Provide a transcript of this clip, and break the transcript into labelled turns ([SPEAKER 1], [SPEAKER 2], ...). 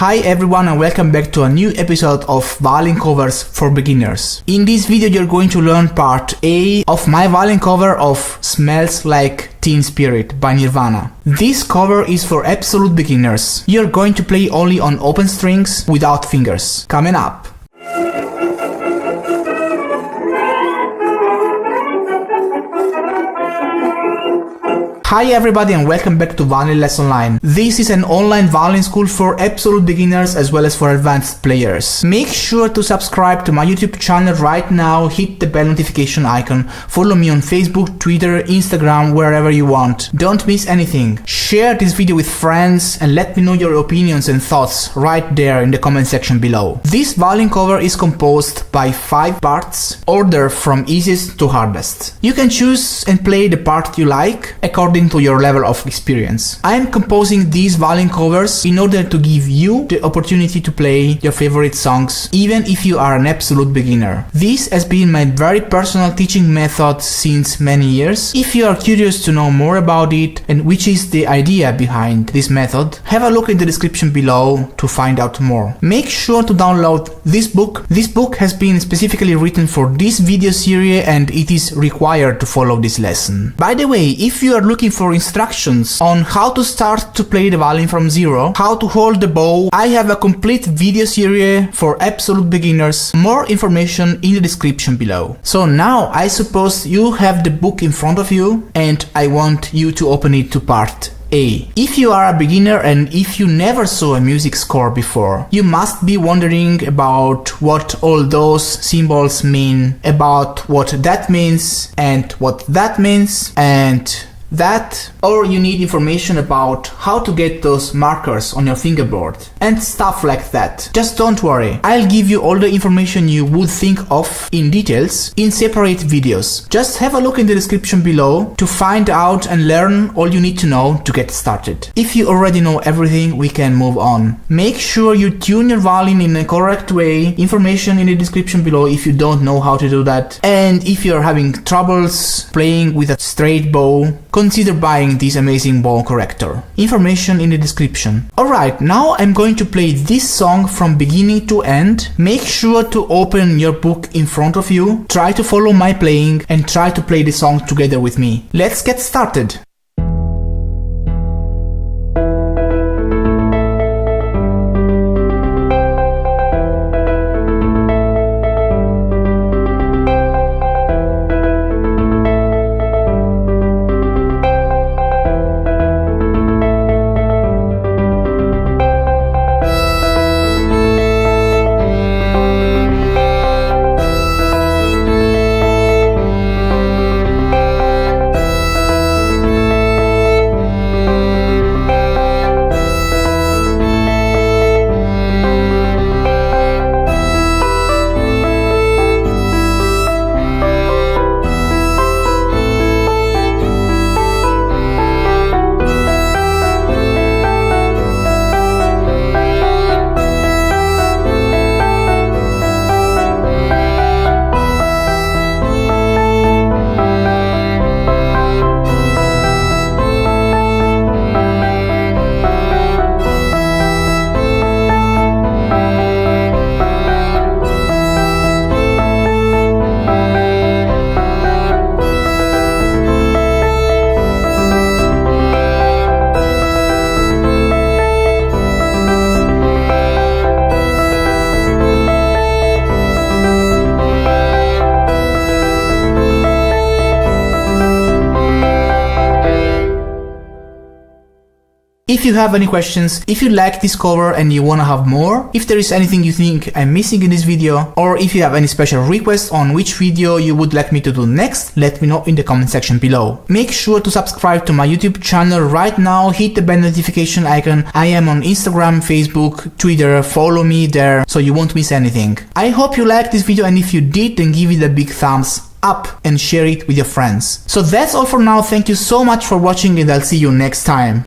[SPEAKER 1] Hi everyone and welcome back to a new episode of violin covers for beginners. In this video you're going to learn part A of my violin cover of Smells Like Teen Spirit by Nirvana. This cover is for absolute beginners. You're going to play only on open strings without fingers. Coming up. Hi everybody and welcome back to Violin Lesson Online. This is an online violin school for absolute beginners as well as for advanced players. Make sure to subscribe to my YouTube channel right now, hit the bell notification icon, follow me on Facebook, Twitter, Instagram, wherever you want. Don't miss anything. Share this video with friends and let me know your opinions and thoughts right there in the comment section below. This violin cover is composed by 5 parts, ordered from easiest to hardest. You can choose and play the part you like according to your level of experience. I am composing these violin covers in order to give you the opportunity to play your favorite songs even if you are an absolute beginner. This has been my very personal teaching method since many years. If you are curious to know more about it and which is the idea behind this method, have a look in the description below to find out more. Make sure to download this book. This book has been specifically written for this video series and it is required to follow this lesson. By the way, if you are looking for instructions on how to start to play the violin from zero, how to hold the bow, I have a complete video series for absolute beginners. More information in the description below. So now I suppose you have the book in front of you and I want you to open it to part A. If you are a beginner and if you never saw a music score before, you must be wondering about what all those symbols mean, about what that means and what that means and that, or you need information about how to get those markers on your fingerboard and stuff like that. Just don't worry, I'll give you all the information you would think of in details in separate videos. Just have a look in the description below to find out and learn all you need to know to get started. If you already know everything, we can move on. Make sure you tune your violin in a correct way. Information in the description below if you don't know how to do that. And if you're having troubles playing with a straight bow, consider buying this amazing bow corrector. Information in the description. Alright, now I'm going to play this song from beginning to end. Make sure to open your book in front of you, try to follow my playing and try to play the song together with me. Let's get started! If you have any questions, if you like this cover and you wanna have more, if there is anything you think I'm missing in this video, or if you have any special requests on which video you would like me to do next, let me know in the comment section below. Make sure to subscribe to my YouTube channel right now, hit the bell notification icon. I am on Instagram, Facebook, Twitter, follow me there so you won't miss anything. I hope you liked this video and if you did, then give it a big thumbs up and share it with your friends. So that's all for now, thank you so much for watching and I'll see you next time.